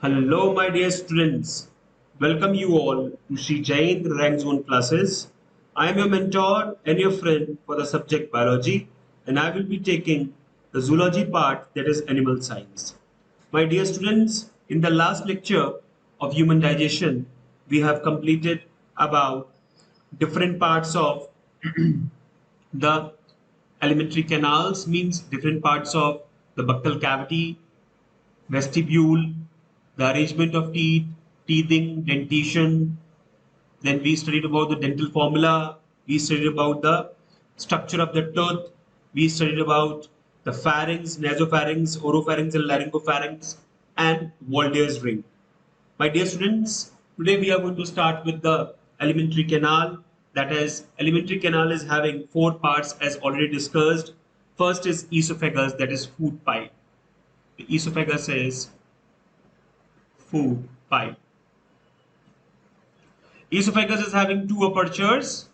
Hello, my dear students. Welcome you all to Sri Jain Rank Zone classes. I am your mentor and your friend for the subject biology, and I will be taking the zoology part, that is animal science. My dear students, in the last lecture of human digestion, we have completed about different parts of the alimentary canals, means different parts of the buccal cavity, vestibule, the arrangement of teeth, teething, dentition. Then we studied about the dental formula. We studied about the structure of the tooth. We studied about the pharynx, nasopharynx, oropharynx, and laryngopharynx, and Walde's ring. My dear students, today we are going to start with the alimentary canal. That is, alimentary canal is having four parts as already discussed. First is esophagus, that is food pipe. The esophagus is food pipe. Esophagus is having two apertures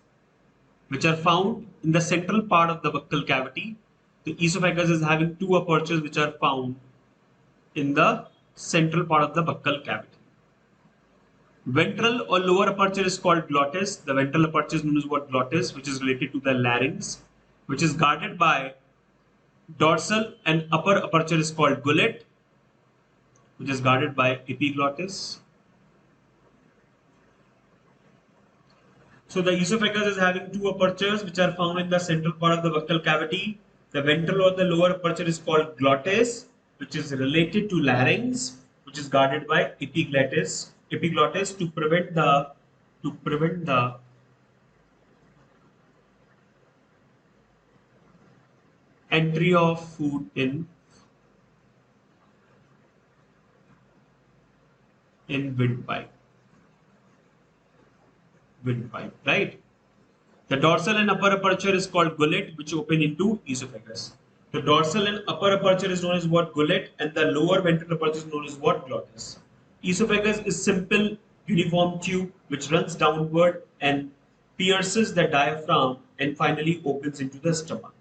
which are found in the central part of the buccal cavity. The esophagus is having two apertures which are found in the central part of the buccal cavity. Ventral or lower aperture is called glottis. The ventral aperture is known as what? Glottis, which is related to the larynx, which is guarded by dorsal, and upper aperture is called gullet, which is guarded by epiglottis. So the esophagus is having two apertures which are found in the central part of the buccal cavity. The ventral or the lower aperture is called glottis, which is related to larynx, which is guarded by epiglottis to prevent the entry of food in windpipe, right? The dorsal and upper aperture is called gullet, which open into esophagus. The dorsal and upper aperture is known as what? Gullet, and the lower ventral aperture is known as what? Glottis. Esophagus is simple uniform tube which runs downward and pierces the diaphragm and finally opens into the stomach.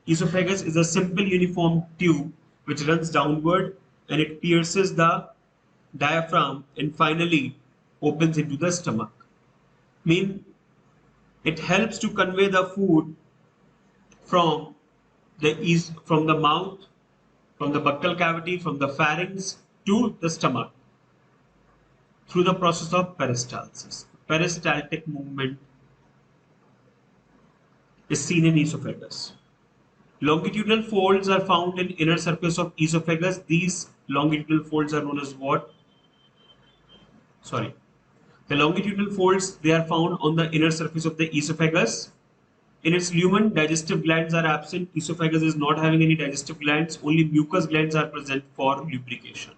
Esophagus is a simple uniform tube which runs downward and it pierces the diaphragm and finally opens into the stomach. Mean it helps to convey the food from the mouth, from the buccal cavity, from the pharynx to the stomach through the process of peristalsis. Peristaltic movement is seen in esophagus. Longitudinal folds are found in inner surface of esophagus. These longitudinal folds are known as what? The longitudinal folds, they are found on the inner surface of the esophagus. In its lumen, digestive glands are absent. Esophagus is not having any digestive glands. Only mucous glands are present for lubrication.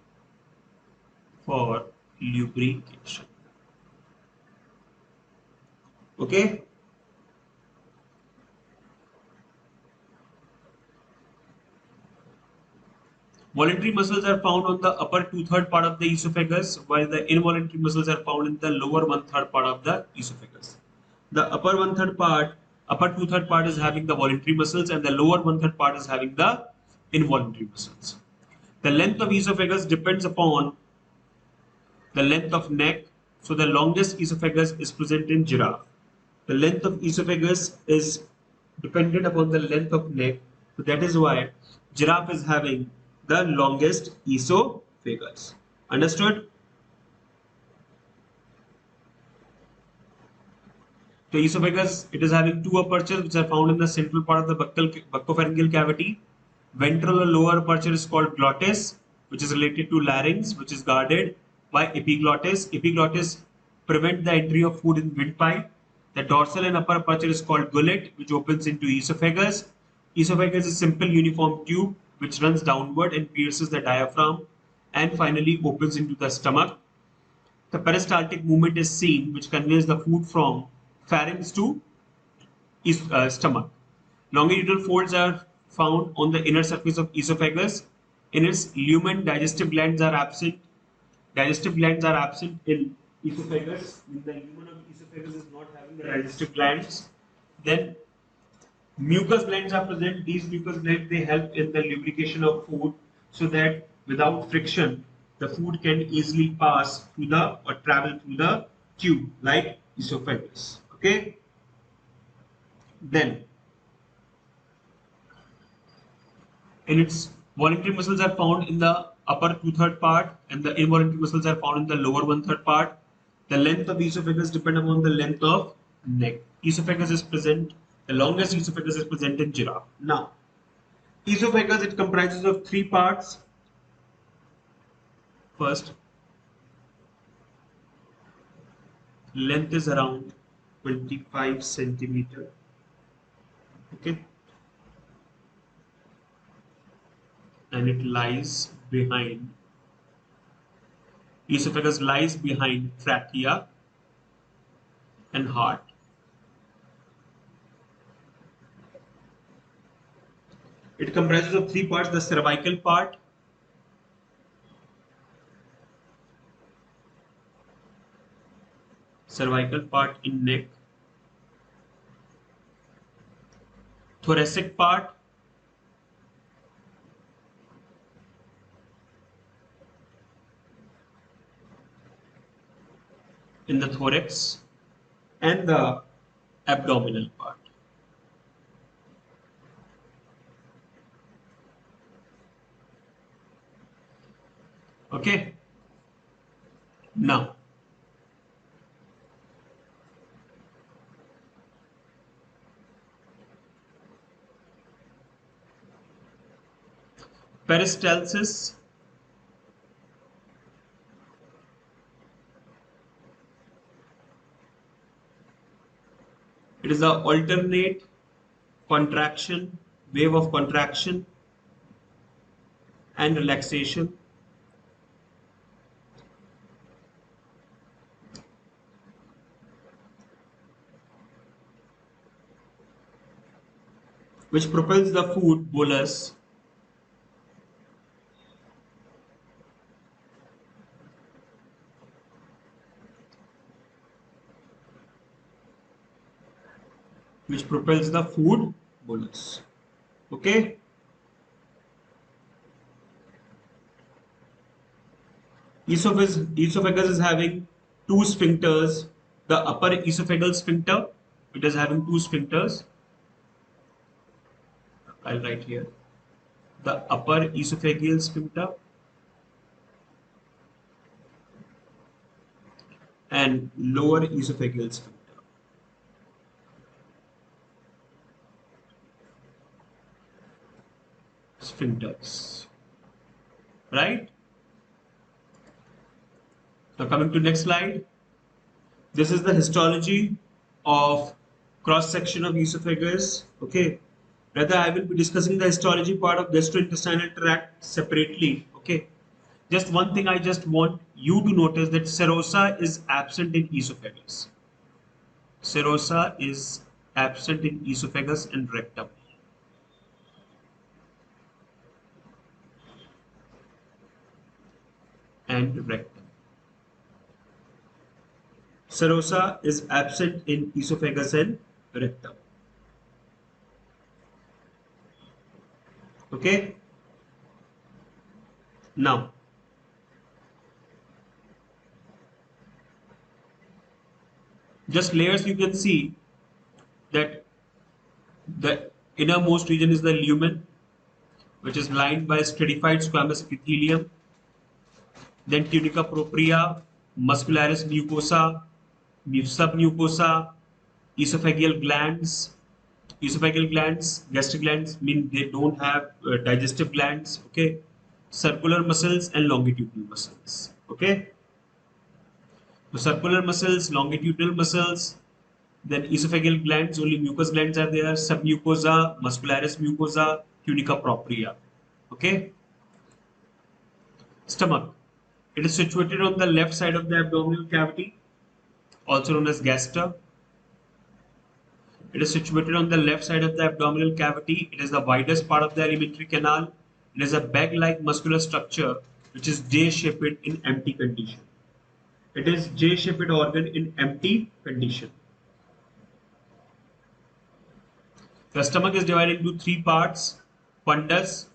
Okay. Voluntary muscles are found on the upper two-third part of the esophagus, while the involuntary muscles are found in the lower one-third part of the esophagus. The upper two-third part is having the voluntary muscles, and the lower one-third part is having the involuntary muscles. The length of esophagus depends upon the length of neck. So the longest esophagus is present in giraffe. The length of esophagus is dependent upon the length of neck. So that is why giraffe is having the longest esophagus. Understood? The esophagus, it is having two apertures which are found in the central part of the buccopharyngeal cavity. Ventral or lower aperture is called glottis, which is related to larynx, which is guarded by epiglottis. Epiglottis prevent the entry of food in windpipe. The dorsal and upper aperture is called gullet, which opens into esophagus. Esophagus is a simple uniform tube which runs downward and pierces the diaphragm and finally opens into the stomach. The peristaltic movement is seen, which conveys the food from pharynx to stomach. Longitudinal folds are found on the inner surface of esophagus. In its lumen, digestive glands are absent. Digestive glands are absent in esophagus. When the lumen of esophagus is not having the digestive glands, then mucous glands are present. These mucous glands, they help in the lubrication of food so that without friction the food can easily pass through the or travel through the tube like esophagus. Okay. Then in its voluntary muscles are found in the upper two-third part and the involuntary muscles are found in the lower one-third part. The length of esophagus depends upon the length of neck. Esophagus is present, the longest esophagus is present in giraffe. Now, esophagus, it comprises of three parts. First, length is around 25 centimeter. Okay. And it lies behind. Esophagus lies behind trachea and heart. It comprises of three parts: the cervical part, in neck, thoracic part, in the thorax, and the abdominal part. Okay. Now, peristalsis, it is the alternate contraction, wave of contraction and relaxation which propels the food bolus Okay. Esophagus is having two sphincters. The upper esophageal sphincter, it is having two sphincters. I'll write here. The upper esophageal sphincter and lower esophageal sphincter. Sphincters. Right? Now coming to next slide. This is the histology of cross section of esophagus. Okay. Rather, I will be discussing the histology part of gastrointestinal tract separately. Okay. Just one thing I just want you to notice, that serosa is absent in esophagus. Serosa is absent in esophagus and rectum. Serosa is absent in esophagus and rectum. Okay. Now, just layers, you can see that the innermost region is the lumen, which is lined by stratified squamous epithelium. Then tunica propria, muscularis mucosa, submucosa, esophageal glands. Esophageal glands, gastric glands mean they don't have digestive glands. Okay, circular muscles and longitudinal muscles. Okay, so circular muscles, longitudinal muscles. Then esophageal glands, only mucous glands are there. Submucosa, muscularis mucosa, tunica propria. Okay. Stomach. It is situated on the left side of the abdominal cavity, also known as gaster. It is situated on the left side of the abdominal cavity. It is the widest part of the alimentary canal. It is a bag-like muscular structure which is J-shaped in empty condition. It is J-shaped organ in empty condition. The stomach is divided into three parts: fundus,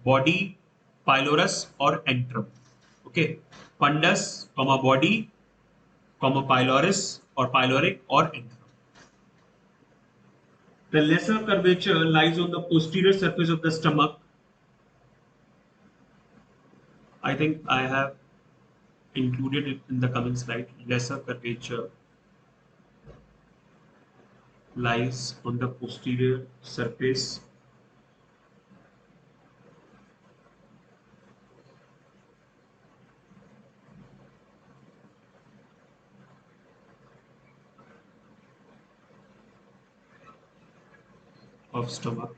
body, pylorus or antrum. Okay, fundus, comma body, comma pylorus or pyloric or anther. The lesser curvature lies on the posterior surface of the stomach. I think I have included it in the coming slide. Lesser curvature lies on the posterior surface of stomach.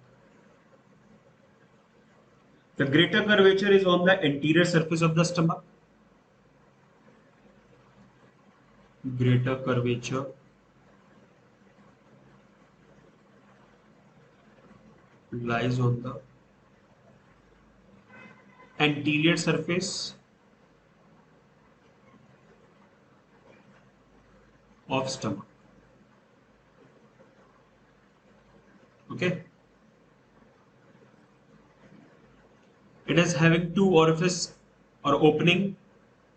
The greater curvature is on the anterior surface of the stomach. Greater curvature lies on the anterior surface of stomach. Okay. It is having two orifice or opening.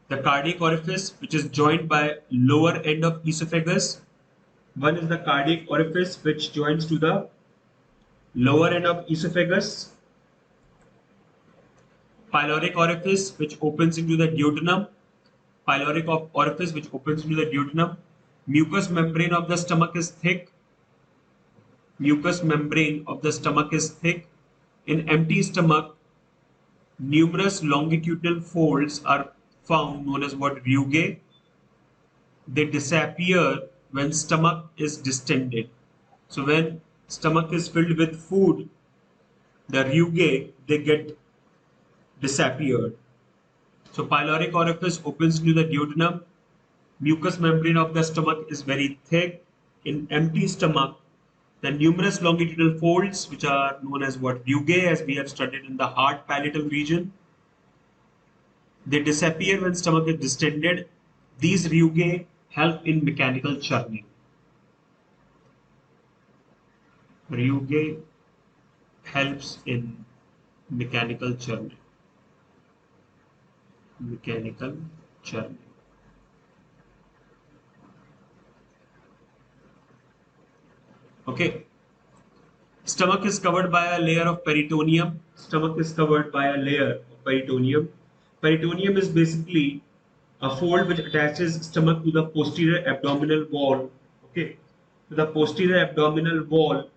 The cardiac orifice, which is joined by lower end of esophagus. One is the cardiac orifice, which joins to the lower end of esophagus. Pyloric orifice, which opens into the duodenum. Pyloric orifice, which opens into the duodenum. Mucous membrane of the stomach is thick. Mucous membrane of the stomach is thick. In empty stomach, numerous longitudinal folds are found known as what? Rugae. They disappear when stomach is distended. So when stomach is filled with food, the rugae, they get disappeared. So pyloric orifice opens to the duodenum. Mucous membrane of the stomach is very thick. In empty stomach, the numerous longitudinal folds, which are known as what? Rugae, as we have studied in the hard palatal region, they disappear when stomach is distended. These rugae help in mechanical churning. Rugae helps in mechanical churning. Mechanical churning. Okay. Stomach is covered by a layer of peritoneum. Stomach is covered by a layer of peritoneum. Peritoneum is basically a fold which attaches stomach to the posterior abdominal wall. Okay. To the posterior abdominal wall,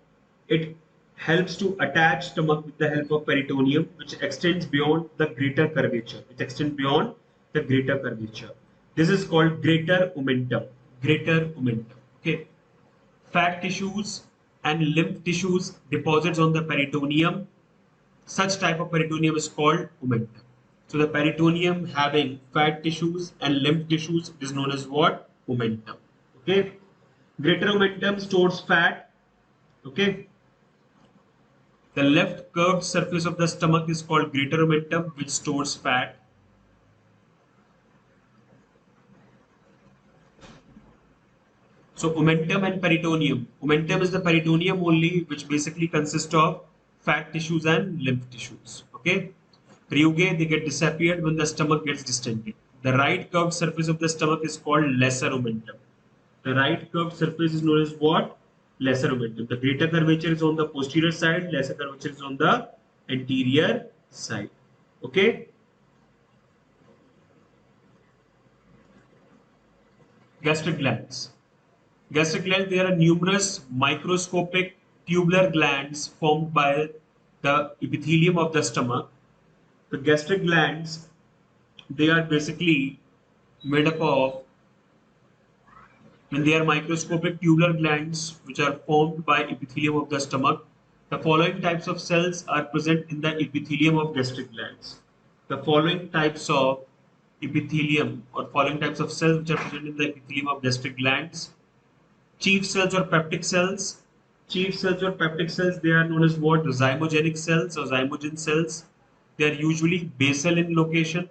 it helps to attach stomach with the help of peritoneum, which extends beyond the greater curvature. It extends beyond the greater curvature. This is called greater omentum. Greater omentum. Okay. Fat tissues and lymph tissues deposits on the peritoneum. Such type of peritoneum is called omentum. So the peritoneum having fat tissues and lymph tissues is known as what? Omentum. Okay. Greater omentum stores fat. Okay. The left curved surface of the stomach is called greater omentum, which stores fat. So omentum and peritoneum. Omentum is the peritoneum only, which basically consists of fat tissues and lymph tissues. Okay. Rugae, they get disappeared when the stomach gets distended. The right curved surface of the stomach is called lesser omentum. The right curved surface is known as what? Lesser omentum. The greater curvature is on the posterior side, lesser curvature is on the anterior side. Okay. Gastric glands. Gastric glands, there are numerous microscopic tubular glands formed by the epithelium of the stomach. The gastric glands, they are basically made up of, when they are microscopic tubular glands which are formed by epithelium of the stomach. The following types of cells are present in the epithelium of gastric glands. The following types of epithelium or following types of cells which are present in the epithelium of gastric glands. Chief cells or peptic cells. Chief cells or peptic cells, they are known as what? Zymogenic cells or zymogen cells. They are usually basal in location.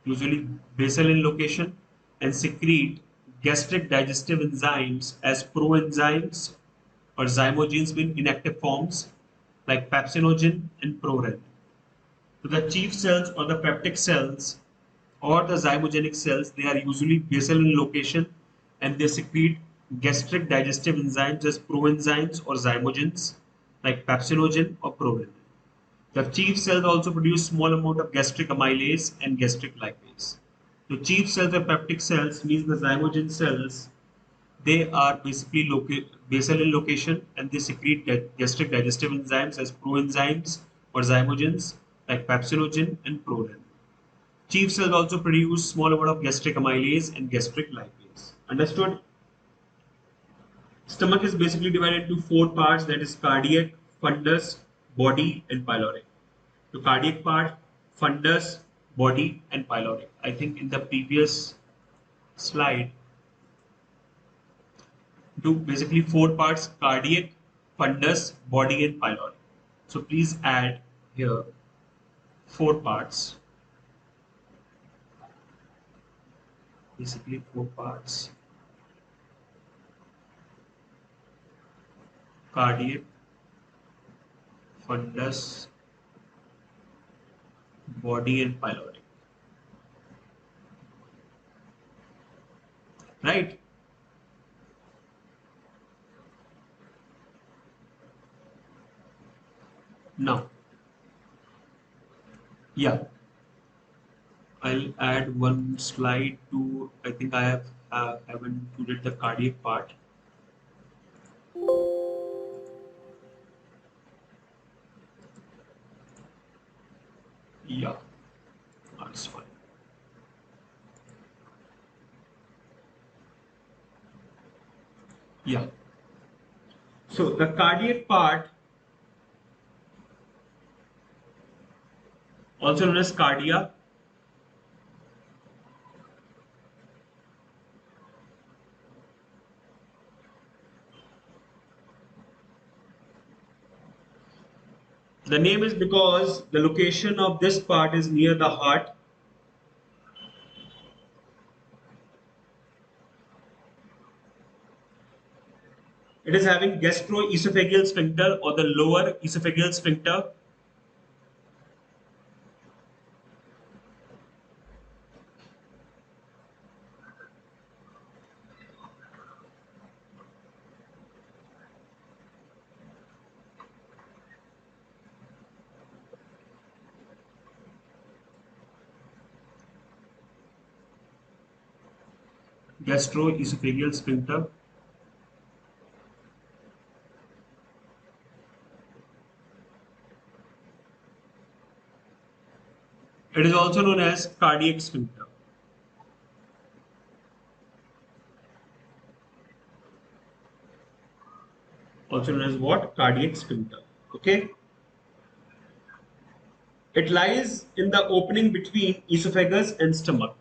Usually basal in location, and secrete gastric digestive enzymes as proenzymes or zymogens in inactive forms like pepsinogen and proren. So the chief cells or the peptic cells or the zymogenic cells, they are usually basal in location and they secrete gastric digestive enzymes as proenzymes or zymogens like pepsinogen or prorenin. The chief cells also produce small amount of gastric amylase and gastric lipase. So chief cells or peptic cells means the zymogen cells, they are basically basal in location and they secrete gastric digestive enzymes as proenzymes or zymogens like pepsinogen and prorenin. Chief cells also produce small amount of gastric amylase and gastric lipase. Understood? Stomach is basically divided into four parts, that is cardiac, fundus, body and pyloric. The cardiac part, fundus, body and pyloric. I think in the previous slide, do basically four parts, cardiac, fundus, body and pyloric. So please add here four parts, basically four parts, cardiac, fundus, body and pyloric. Right? Now, yeah, I'll add one slide to, I think I haven't included the cardiac part. Yeah, that's fine. Yeah. So the cardiac part, also known as cardia, the name is because the location of this part is near the heart. It is having gastroesophageal sphincter or the lower esophageal sphincter. Gastroesophageal sphincter. It is also known as cardiac sphincter. Also known as what? Cardiac sphincter. Okay. It lies in the opening between esophagus and stomach.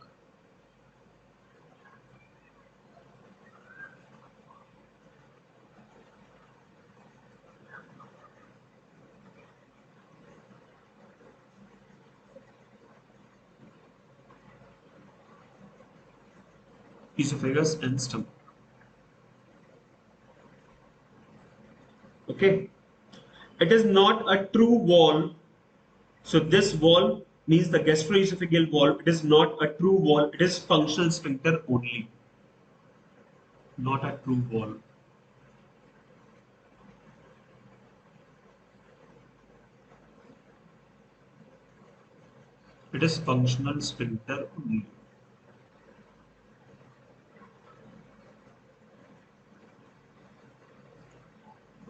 Esophagus and stomach. Okay. It is not a true wall. So this wall means the gastroesophageal wall. It is not a true wall. It is functional sphincter only. Not a true wall. It is functional sphincter only.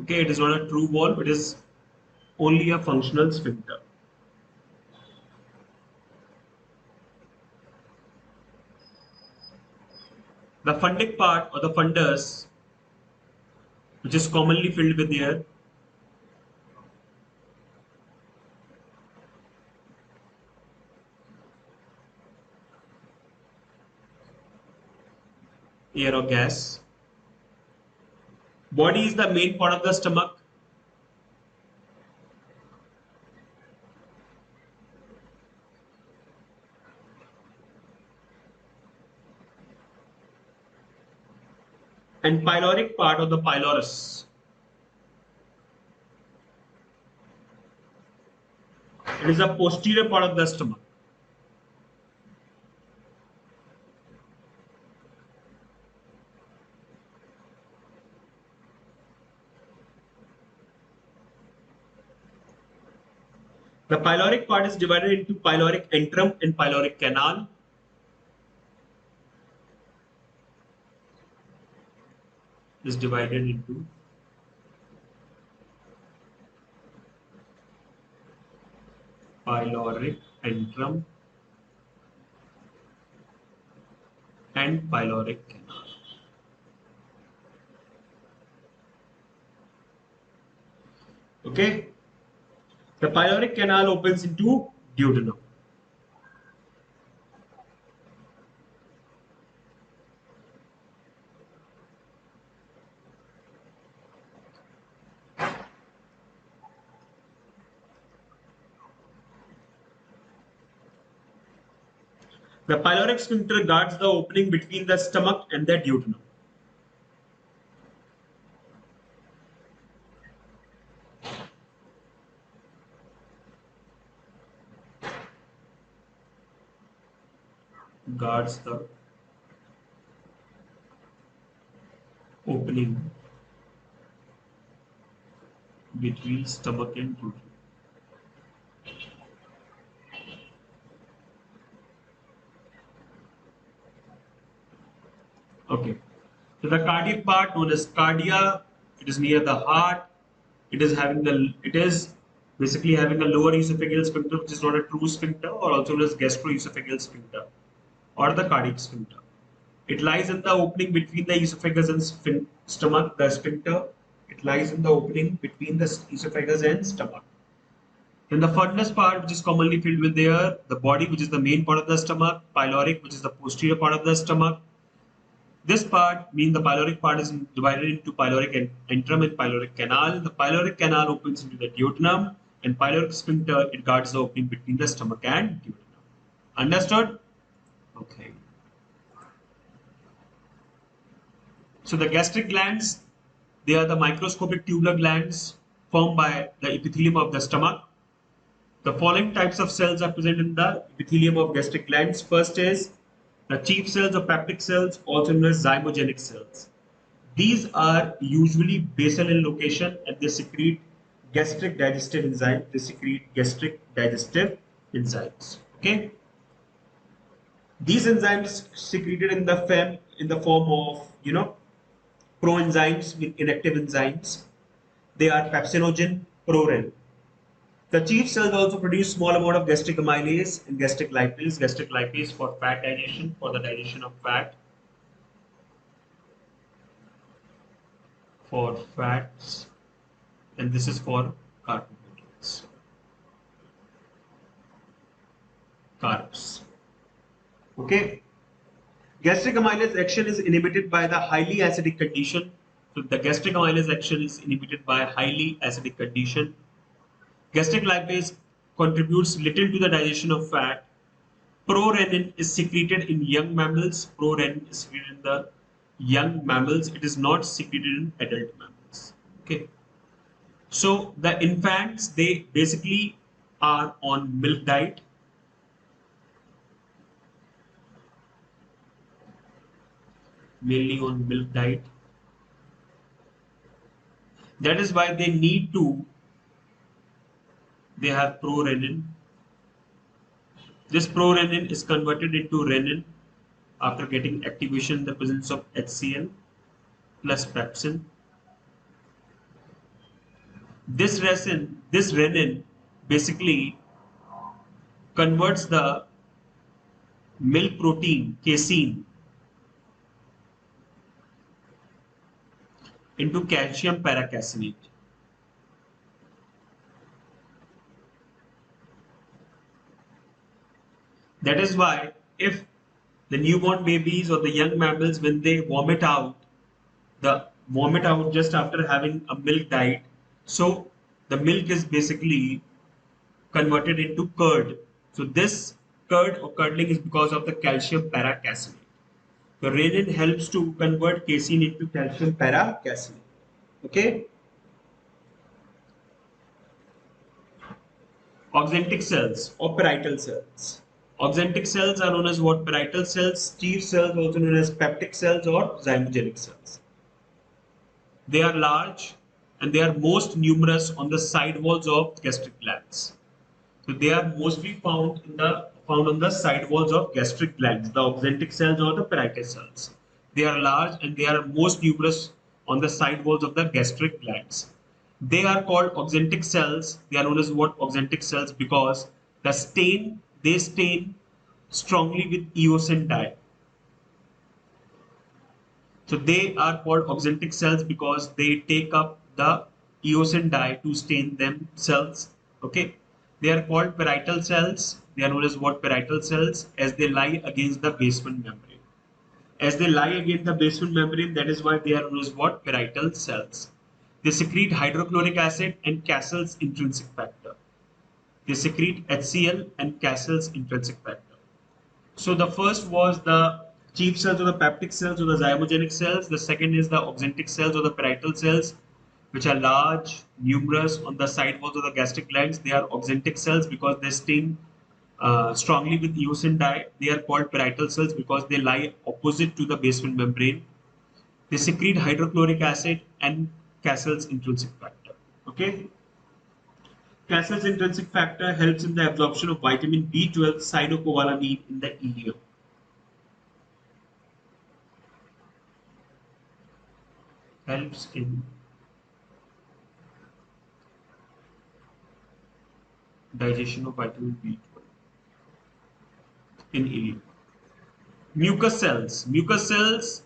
Okay, it is not a true wall. It is only a functional sphincter. The fundic part or the fundus, which is commonly filled with air or gas. Body is the main part of the stomach. And pyloric part of the pylorus. It is the posterior part of the stomach. The pyloric part is divided into pyloric antrum and pyloric canal. Is divided into pyloric antrum and pyloric canal. Okay. The pyloric canal opens into duodenum. The pyloric sphincter guards the opening between the stomach and the duodenum. Guards the opening between stomach and duodenum. Okay. So the cardiac part known as cardia, it is near the heart. It is basically having a lower esophageal sphincter, which is not a true sphincter, or also known as gastroesophageal sphincter, or the cardiac sphincter. It lies in the opening between the esophagus and stomach, the sphincter. It lies in the opening between the esophagus and stomach. Then the fundus part, which is commonly filled with air, the body, which is the main part of the stomach, pyloric, which is the posterior part of the stomach. This part means the pyloric part is divided into pyloric antrum and pyloric canal. The pyloric canal opens into the duodenum, and pyloric sphincter, it guards the opening between the stomach and duodenum. Understood? Okay. So the gastric glands, they are the microscopic tubular glands formed by the epithelium of the stomach. The following types of cells are present in the epithelium of gastric glands. First is the chief cells or peptic cells, also known as zymogenic cells. These are usually basal in location and they secrete gastric digestive enzymes. They secrete gastric digestive enzymes. Okay. These enzymes secreted in the form of proenzymes with inactive enzymes. They are pepsinogen, prorenin. The chief cells also produce small amount of gastric amylase and gastric lipase. Gastric lipase for fat digestion, for the digestion of fat, for fats, and this is for carbohydrates, carbs. Okay. Gastric amylase action is inhibited by the highly acidic condition. So the gastric amylase action is inhibited by highly acidic condition. Gastric lipase contributes little to the digestion of fat. Prorenin is secreted in young mammals. Prorenin is secreted in the young mammals. It is not secreted in adult mammals. Okay. So the infants, they basically are on milk diet. Mainly on milk diet. That is why they have prorenin. This prorenin is converted into renin after getting activation in the presence of HCl plus pepsin. This renin basically converts the milk protein casein into calcium paracasinate. That is why if the newborn babies or the young mammals, when they vomit out just after having a milk diet, so the milk is basically converted into curd. So this curd or curdling is because of the calcium paracasinate. The renin helps to convert casein into calcium paracasinate. Okay. Oxyntic cells or parietal cells. Oxyntic cells are known as what? Parietal cells. Chief cells also known as peptic cells or zymogenic cells. They are large and they are most numerous on the side walls of gastric glands. So they are mostly found on the side walls of gastric glands, the oxyntic cells or the parietal cells. They are large and they are most numerous on the side walls of the gastric glands. They are called oxyntic cells. They are known as what? Oxyntic cells because they stain strongly with eosin dye. So they are called oxyntic cells because they take up the eosin dye to stain themselves. Okay. They are called parietal cells. They are known as what? Parietal cells as they lie against the basement membrane. As they lie against the basement membrane, that is why they are known as what? Parietal cells. They secrete hydrochloric acid and Cassell's intrinsic factor. They secrete HCl and Cassell's intrinsic factor. So the first was the chief cells or the peptic cells or the zymogenic cells. The second is the oxyntic cells or the parietal cells, which are large, numerous on the side walls of the gastric glands. They are oxyntic cells because they stain strongly with eosin dye. They are called parietal cells because they lie opposite to the basement membrane. They secrete hydrochloric acid and Cassell's intrinsic factor. Okay. Cassell's intrinsic factor helps in the absorption of vitamin B12 cyanocobalamin in the ileum. Helps in digestion of vitamin B12 in ileum. Mucus cells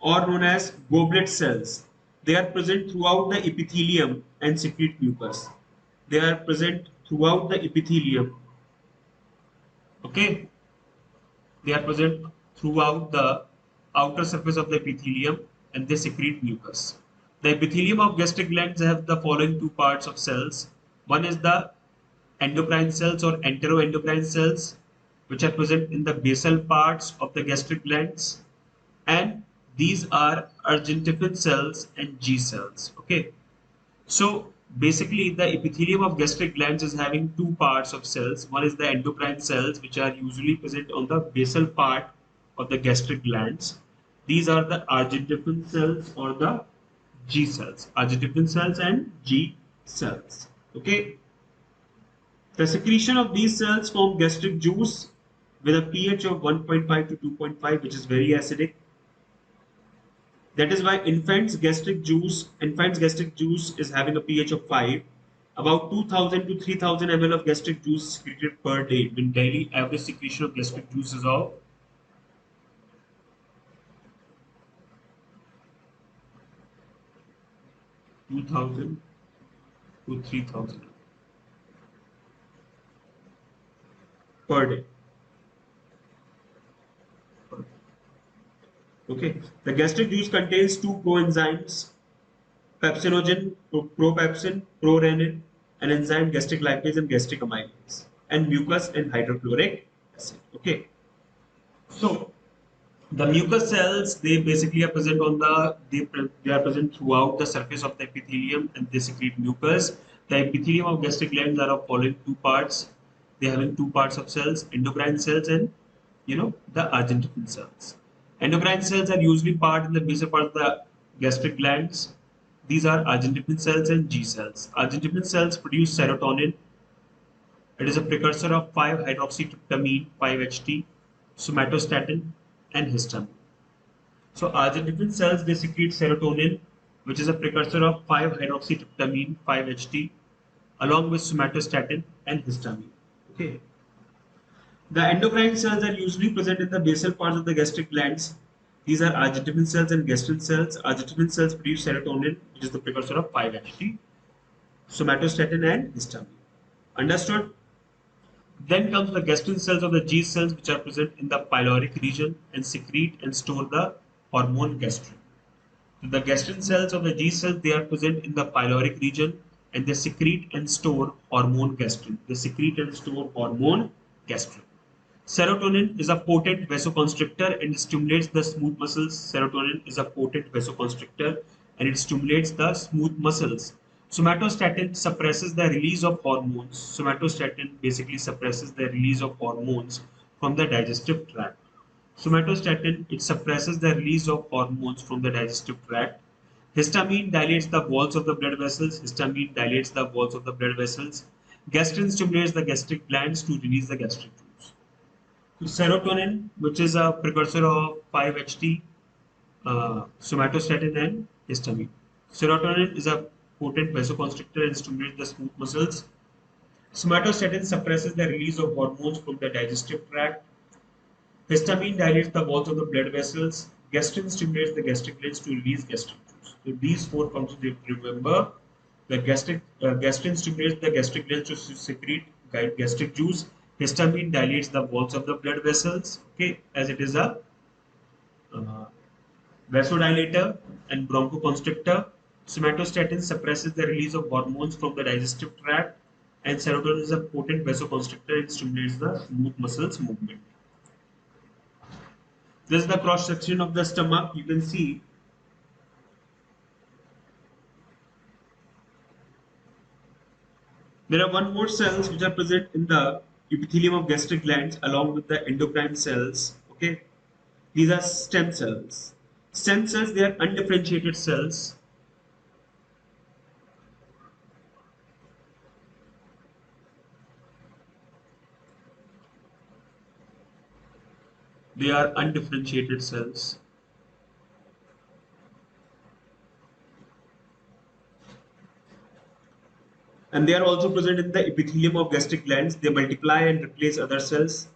are known as goblet cells. They are present throughout the epithelium and secrete mucus. They are present throughout the epithelium. Okay. They are present throughout the outer surface of the epithelium and they secrete mucus. The epithelium of gastric glands have the following two parts of cells. One is the endocrine cells or enteroendocrine cells, which are present in the basal parts of the gastric glands, and these are argintifen cells and G cells. Okay, so basically the epithelium of gastric glands is having two parts of cells. One is the endocrine cells, which are usually present on the basal part of the gastric glands. These are the argintifen cells or the G cells, argintifen cells and G cells. Okay. The secretion of these cells form gastric juice with a pH of 1.5 to 2.5, which is very acidic. That is why infants gastric juice is having a pH of 5. About 2000 to 3000 ml of gastric juice secreted per day. When daily average secretion of gastric juice is of 2000 to 3000 per day. Okay, the gastric juice contains two coenzymes, pepsinogen, propepsin, prorenin, an enzyme gastric lipase and gastric amylase, and mucus and hydrochloric acid. Okay, so the mucus cells, they basically are present on they are present throughout the surface of the epithelium and they secrete mucus. The epithelium of gastric glands are of following two parts. They are having two parts of cells, endocrine cells and the argintifen cells. Endocrine cells are usually part in the basal part of the gastric glands. These are argintifen cells and G cells. Argintifen cells produce serotonin. It is a precursor of 5-hydroxytryptamine, 5-HT, somatostatin, and histamine. So argintifen cells, they secrete serotonin, which is a precursor of 5-hydroxytryptamine, 5-HT, along with somatostatin and histamine. Okay. The endocrine cells are usually present in the basal parts of the gastric glands. These are argintifen cells and gastrin cells. Argintifen cells produce serotonin, which is the precursor of 5-HT, somatostatin and histamine. Understood? Then comes the gastrin cells or the G cells, which are present in the pyloric region and secrete and store the hormone gastrin. So the gastrin cells or the G cells, they are present in the pyloric region and they secrete and store hormone gastrin. They secrete and store hormone gastrin. Serotonin is a potent vasoconstrictor and stimulates the smooth muscles. Serotonin is a potent vasoconstrictor and it stimulates the smooth muscles. Somatostatin suppresses the release of hormones. Somatostatin basically suppresses the release of hormones from the digestive tract. Somatostatin, it suppresses the release of hormones from the digestive tract. Histamine dilates the walls of the blood vessels. Histamine dilates the walls of the blood vessels. Gastrin stimulates the gastric glands to release the gastric juice. Serotonin, which is a precursor of 5-HT, somatostatin and histamine. Serotonin is a potent vasoconstrictor and stimulates the smooth muscles. Somatostatin suppresses the release of hormones from the digestive tract. Histamine dilates the walls of the blood vessels. Gastrin stimulates the gastric glands to release gastric juice. So these four functions you have to remember. The gastrin stimulates the gastric glands to secrete gastric juice. Histamine dilates the walls of the blood vessels. Okay, as it is a uh, vasodilator and bronchoconstrictor. Somatostatin suppresses the release of hormones from the digestive tract, and serotonin is a potent vasoconstrictor and stimulates the smooth muscles movement. This is the cross section of the stomach. You can see there are one more cells which are present in the epithelium of gastric glands along with the endocrine cells. Okay, these are stem cells. Stem cells, they are undifferentiated cells. They are undifferentiated cells. And they are also present in the epithelium of gastric glands. They multiply and replace other cells.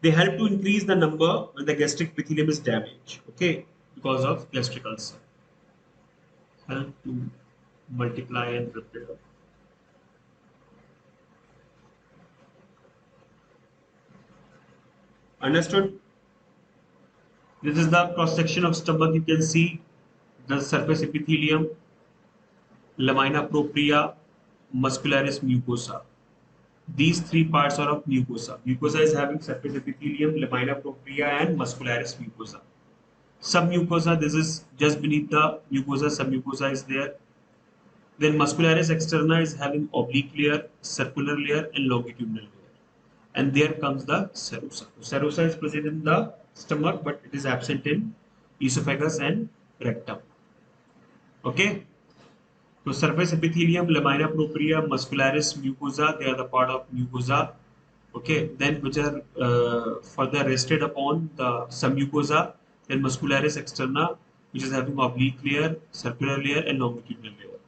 They help to increase the number when the gastric epithelium is damaged, okay, because of gastric ulcer. Help to multiply and repair. Understood? This is the cross section of stomach. You can see the surface epithelium, lamina propria, muscularis mucosa. These three parts are of mucosa. Mucosa is having surface epithelium, lamina propria, and muscularis mucosa. Submucosa, this is just beneath the mucosa, submucosa is there. Then muscularis externa is having oblique layer, circular layer, and longitudinal layer. And there comes the serosa. Serosa is present in the stomach, but it is absent in esophagus and rectum. Okay. So surface epithelium, lamina propria, muscularis mucosa, they are the part of mucosa. Okay, then which are further rested upon the submucosa, then muscularis externa, which is having oblique layer, circular layer, and longitudinal layer.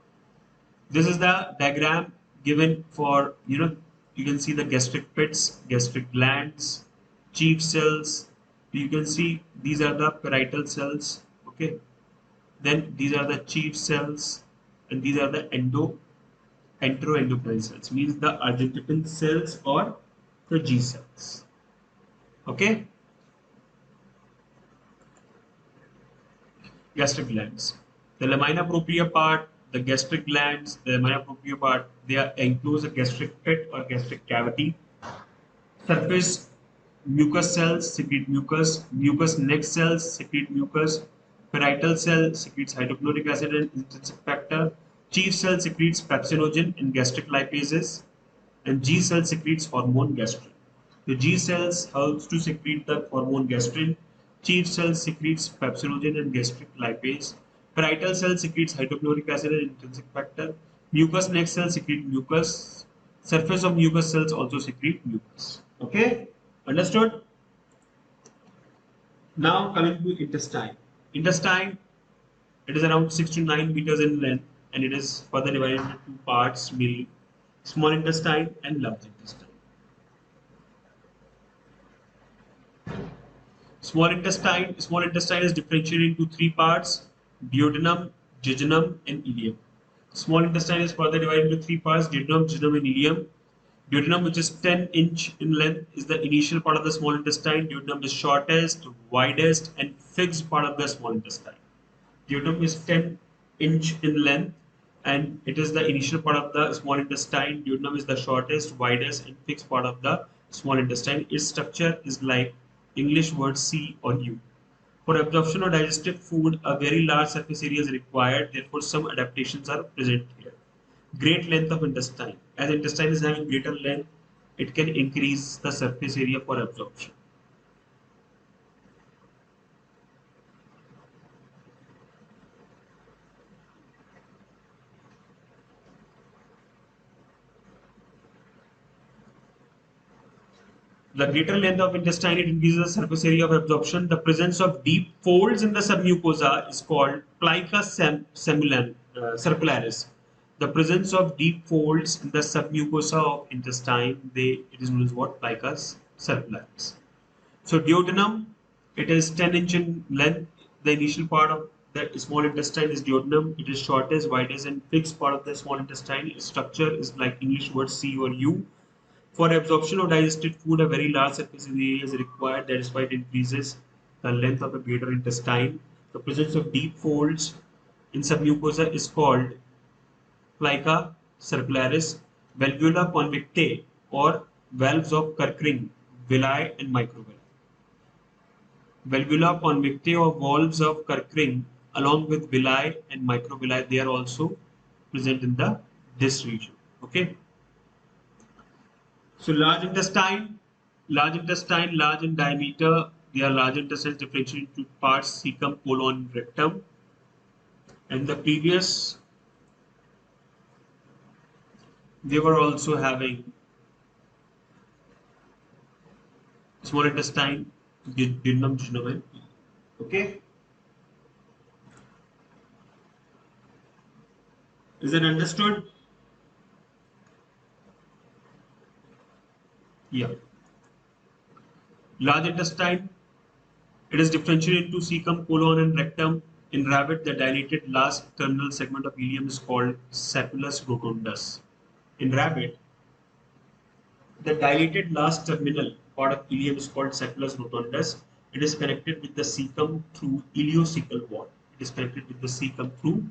This is the diagram given for, you can see the gastric pits, gastric glands, chief cells. You can see these are the parietal cells. Okay, then these are the chief cells, and these are the enteroendocrine cells, means the argentin cells or the G cells. Okay, gastric glands. The lamina propria part, the gastric glands, the lamina propria part, they are enclose a gastric pit or gastric cavity. Surface mucous cells secrete mucus, mucous neck cells secrete mucus, parietal cell secretes hydrochloric acid and intrinsic factor, chief cell secretes pepsinogen and gastric lipases, and G cell secretes hormone gastrin. The G cells helps to secrete the hormone gastrin. Chief cell secretes pepsinogen and gastric lipase. Parietal cell secretes hydrochloric acid and intrinsic factor. Mucous neck cell secrete mucus. Surface of mucous cells also secrete mucus. Okay, understood? Now coming to intestine. Intestine, it is around 6 to 9 meters in length, and it is further divided into two parts, mainly small intestine and large intestine. Small intestine is differentiated into three parts: duodenum, jejunum, and ileum. Small intestine is further divided into three parts: duodenum, jejunum, and ileum. Duodenum, which is 10-inch in length, is the initial part of the small intestine. Duodenum is shortest, widest, and fixed part of the small intestine. Duodenum is 10-inch in length, and it is the initial part of the small intestine. Duodenum is the shortest, widest, and fixed part of the small intestine. Its structure is like English word C or U. For absorption of digestive food, a very large surface area is required. Therefore, some adaptations are present here. Great length of intestine. As intestine is having greater length, it can increase the surface area for absorption. The greater length of intestine, it increases the surface area of absorption. The presence of deep folds in the submucosa is called plica circularis. The presence of deep folds in the submucosa of intestine, it is known as what? Plica circularis. So duodenum, it is 10-inch in length. The initial part of the small intestine is duodenum. It is shortest, widest, and fixed part of the small intestine. Its structure is like English word C or U. For absorption of digested food, a very large surface area is required. That is why it increases the length of the greater intestine. The presence of deep folds in submucosa is called plica circularis, valvula convictae, or valves of Kerckring, villi, and microvilli. Valvula convictae or valves of Kerckring, along with villi and microvilli, they are also present in the this region. Okay. So large intestine, large in diameter. They are large intestines differentiated into parts cecum, colon, rectum. And the previous, they were also having small intestine, duodenum, jejunum. Okay, is that understood? Yeah. Large intestine, it is differentiated into cecum, colon, and rectum. In rabbit, the dilated last terminal segment of ileum is called sapulus rotundus. In rabbit, the dilated last terminal part of ileum is called sapulus rotundus. It is connected with the cecum through ileocecal wall. It is connected with the cecum through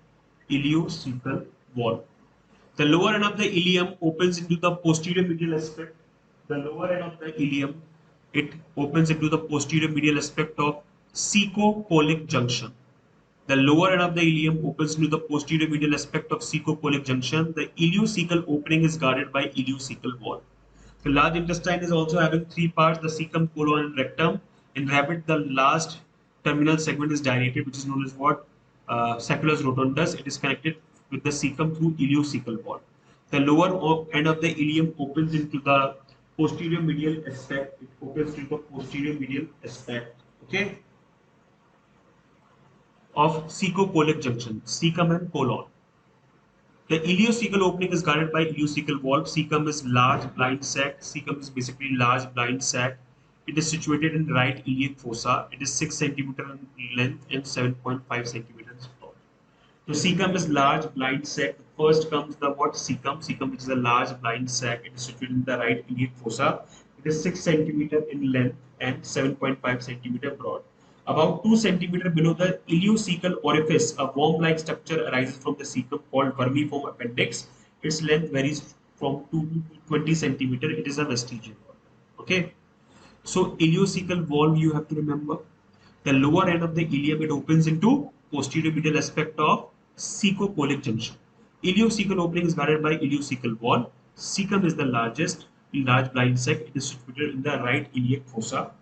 ileocecal wall. The lower end of the ileum opens into the posterior medial aspect. The lower end of the ileum, it opens into the posterior medial aspect of ceco-colic junction. The lower end of the ileum opens into the posterior medial aspect of ceco-colic junction. The ileocecal opening is guarded by ileocecal wall. The large intestine is also having three parts, the cecum, colon, and rectum. In rabbit, the last terminal segment is dilated, which is known as what? Sapulus rotundus. It is connected with the cecum through ileocecal wall. The lower end of the ileum opens into the posterior medial aspect. It opens into the posterior medial aspect. Okay, of cecocolic junction, cecum and colon. The ileocecal opening is guarded by ileocecal valve. Cecum is large blind sac. Cecum is basically large blind sac. It is situated in right iliac fossa. It is 6 centimeter in length and 7.5 centimeters tall. So cecum is large blind sac. First comes the what? Cecum. Cecum, which is a large blind sac. It is situated in the right iliac fossa. It is 6 centimeter in length and 7.5 centimeter broad. About 2 centimeter below the ileocecal orifice, a worm-like structure arises from the cecum called vermiform appendix. Its length varies from 2 to 20 centimeter. It is a vestigial organ. Okay. So ileocecal valve, you have to remember. The lower end of the ileum, it opens into posterior medial aspect of cecocolic junction. Ileocecal opening is guarded by ileocecal wall. Cecum is the largest, large blind sac. It is situated in the right iliac fossa.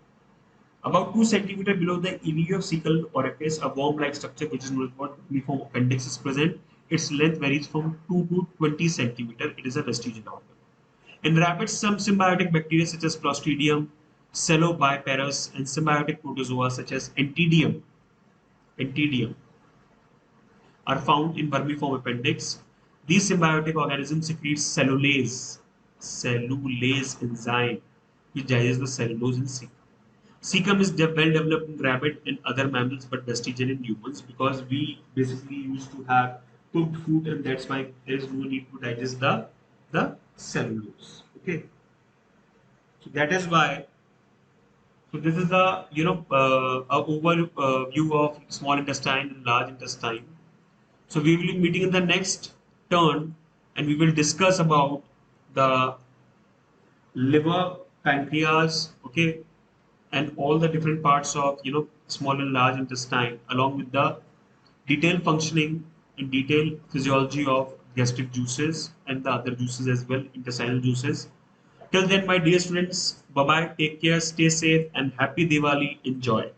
About 2 centimeter below the ileocecal orifice, a worm-like structure which is known as what? Uniform appendix is present. Its length varies from 2 to 20 centimeter. It is a vestigial organ. In rabbits, some symbiotic bacteria such as Clostridium, Cellobiparus, and symbiotic protozoa such as Entidium are found in vermiform appendix. These symbiotic organisms secrete cellulase enzyme, which digests the cellulose in cecum. Cecum is well developed in rabbit and other mammals, but vestigial in humans because we basically used to have cooked food, and that's why there is no need to digest the cellulose. Okay, so that is why. So this is the a overview of small intestine and large intestine. So we will be meeting in the next turn, and we will discuss about the liver, pancreas, okay, and all the different parts of small and large intestine, along with the detailed functioning and detailed physiology of gastric juices, and the other juices as well, intestinal juices. Till then, my dear students, bye bye, take care, stay safe, and happy Diwali. Enjoy.